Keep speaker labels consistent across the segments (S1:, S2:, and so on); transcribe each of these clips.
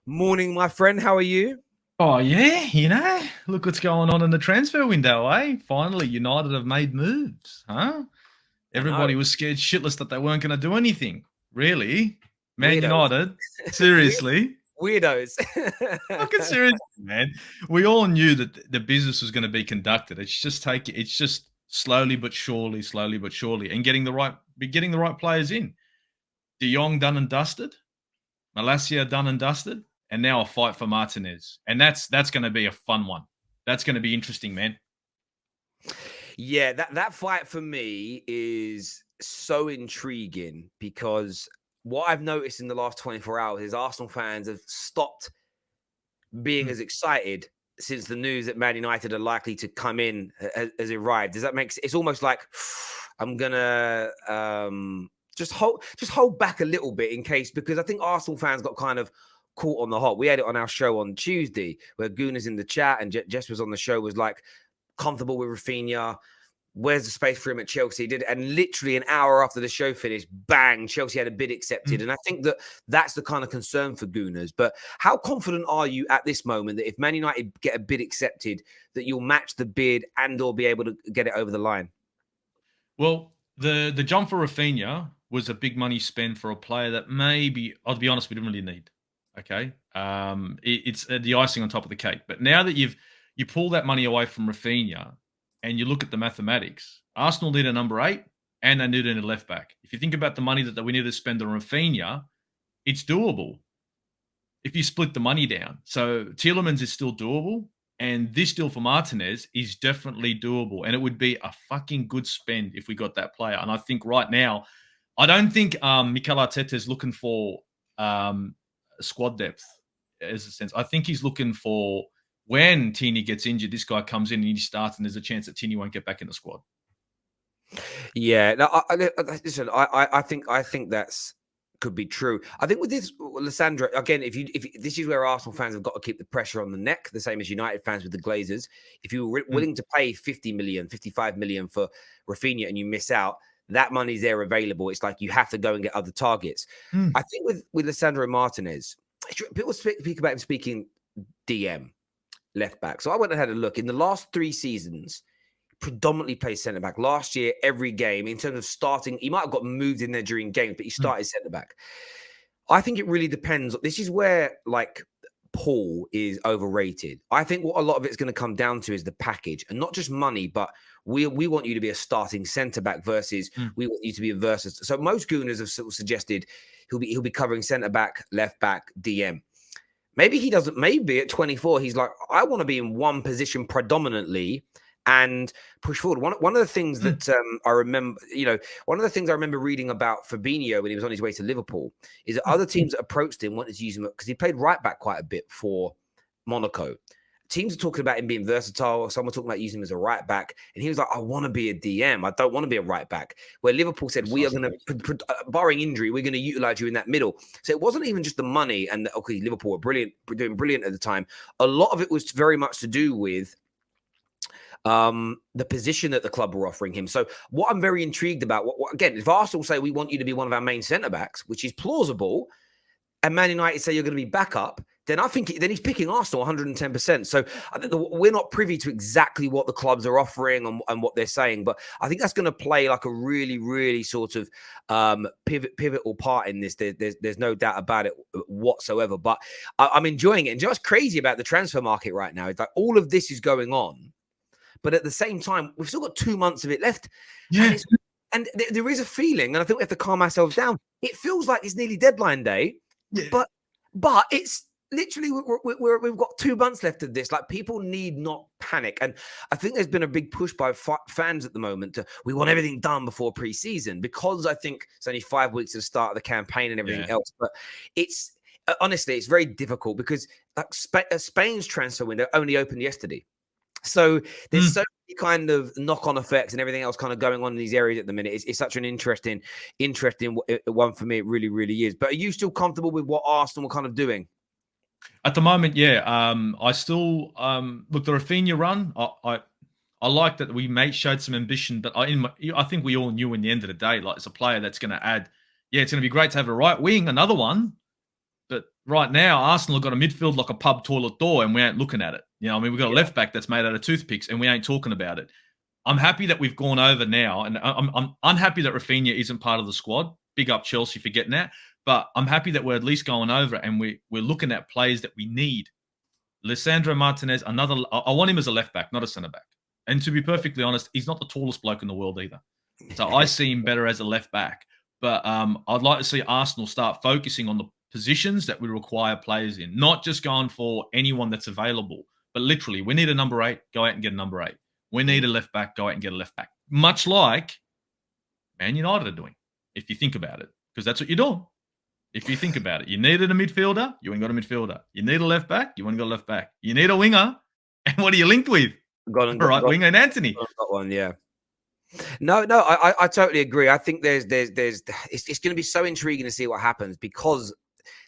S1: Morning, my friend. How are you?
S2: Oh, yeah, look what's going on in the transfer window, eh? Finally, United have made moves, huh?
S1: I know.
S2: Everybody was scared shitless that they weren't going to do anything. Really? Man
S1: Weirdos.
S2: United?
S1: Weird
S2: Seriously?
S1: weirdos.
S2: Fucking seriously, man. We all knew that the business was going to be conducted. It's just slowly but surely, and getting the right players in. De Jong done and dusted. Malacia done and dusted, and now a fight for Martinez, and that's going to be a fun one. That's going to be interesting, man.
S1: Yeah, that fight for me is so intriguing because what I've noticed in the last 24 hours is Arsenal fans have stopped being
S2: Mm.
S1: as excited since the news that Man United are likely to come in has arrived. Does that make sense? It's almost like I'm gonna just hold back a little bit in case, because I think Arsenal fans got kind of caught on the hop. We had it on our show on Tuesday where Gooners in the chat and Jess was on the show, was like comfortable with Rafinha. Where's the space for him at Chelsea? Did, and literally an hour after the show finished, bang, Chelsea had a bid accepted.
S2: Mm.
S1: And I think that that's the kind of concern for Gooners. But how confident are you at this moment that if Man United get a bid accepted, that you'll match the bid and or be able to get it over the line?
S2: Well, the jump for Rafinha was a big money spend for a player that maybe, I'll be honest, we didn't really need. Okay, it's the icing on top of the cake. But now that you pull that money away from Rafinha, and you look at the mathematics, Arsenal need a number 8 and they need a left back. If you think about the money that we need to spend on Rafinha, it's doable if you split the money down. So Tielemans is still doable, and this deal for Martinez is definitely doable, and it would be a fucking good spend if we got that player. And I think right now, I don't think Mikel Arteta is looking for squad depth as a sense. I think he's looking for when Tini gets injured, this guy comes in and he starts, and there's a chance that Tini won't get back in the squad.
S1: Yeah, no, listen. I think that's could be true. I think with this, Lissandra, again, if this is where Arsenal fans have got to keep the pressure on the neck, the same as United fans with the Glazers. If you were
S2: Mm.
S1: willing to pay 50 million, 55 million for Rafinha and you miss out, that money's there available. It's like you have to go and get other targets.
S2: Mm.
S1: I think with Lissandro Martinez, people speak about him speaking DM left back. So I went and had a look in the last 3 seasons. Predominantly plays centre back. Last year, every game in terms of starting, he might have got moved in there during games, but he
S2: Mm.
S1: started centre back. I think it really depends. This is where like Paul is overrated. I think what a lot of it's going to come down to is the package, and not just money, but we want you to be a starting centre back versus
S2: Mm.
S1: we want you to be a versus. So most Gooners have sort of suggested he'll be covering centre back, left back, DM. Maybe he doesn't. Maybe at 24, he's like, I want to be in one position predominantly and push forward. One of the things
S2: Mm.
S1: that I remember, one of the things I remember reading about Fabinho when he was on his way to Liverpool is that
S2: Mm.
S1: other teams that approached him wanted to use him because he played right back quite a bit for Monaco. Teams are talking about him being versatile. Some were talking about using him as a right back. And he was like, I want to be a DM. I don't want to be a right back. Where Liverpool said, we are going to, barring injury, we're going to utilize you in that middle. So it wasn't even just the money and, okay, Liverpool were brilliant, doing brilliant at the time. A lot of it was very much to do with the position that the club were offering him. So what I'm very intrigued about, again, if Arsenal say we want you to be one of our main centre backs, which is plausible, and Man United say you're going to be backup, then I think then he's picking Arsenal 110%. So I think we're not privy to exactly what the clubs are offering and what they're saying, but I think that's going to play like a really, really sort of pivotal part in this. There's no doubt about it whatsoever. But I'm enjoying it. And just crazy about the transfer market right now is like all of this is going on, but at the same time, we've still got 2 months of it left,
S2: Yeah.
S1: there is a feeling, and I think we have to calm ourselves down. It feels like it's nearly deadline day,
S2: Yeah.
S1: but it's literally we've got 2 months left of this. Like, people need not panic, and I think there's been a big push by fans at the moment to we want everything done before pre-season, because I think it's only 5 weeks to the start of the campaign and everything else. But it's honestly, it's very difficult because like Spain's transfer window only opened yesterday. So there's
S2: Mm.
S1: so many kind of knock-on effects and everything else kind of going on in these areas at the minute. It's such an interesting one for me. It really, really is. But are you still comfortable with what Arsenal are kind of doing?
S2: At the moment, yeah. I still look, the Rafinha run. I like that we showed some ambition, but I think we all knew in the end of the day, like, it's a player that's going to add. Yeah, it's going to be great to have a right wing, another one, but right now, Arsenal have got a midfield like a pub toilet door, and we ain't looking at it. You know, I mean, we've got a left back that's made out of toothpicks, and we ain't talking about it. I'm happy that we've gone over now, and I'm unhappy that Rafinha isn't part of the squad. Big up Chelsea for getting that, but I'm happy that we're at least going over, and we're looking at players that we need. Lisandro Martinez, I want him as a left back, not a centre back. And to be perfectly honest, he's not the tallest bloke in the world either. So I see him better as a left back. But I'd like to see Arsenal start focusing on the positions that we require players in, not just going for anyone that's available, but literally, we need a number 8, go out and get a number 8. We need a left back, go out and get a left back. Much like Man United are doing, if you think about it, because that's what you're doing. If you think about it, you needed a midfielder, you ain't got a midfielder. You need a left back, you ain't got a left back. You need a winger, and what are you linked with? Right winger and Anthony.
S1: Got one, yeah. No, I totally agree. I think it's going to be so intriguing to see what happens, because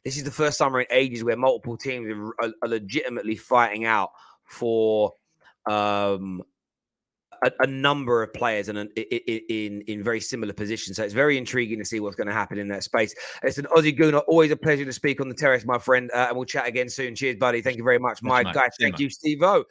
S1: this is the first summer in ages where multiple teams are legitimately fighting out for a number of players and in very similar positions. So it's very intriguing to see what's going to happen in that space. It's an Aussie Gooner. Always a pleasure to speak on the terrace, my friend. And we'll chat again soon. Cheers, buddy. Thank you very much, my guy. Thank you, Steve-O.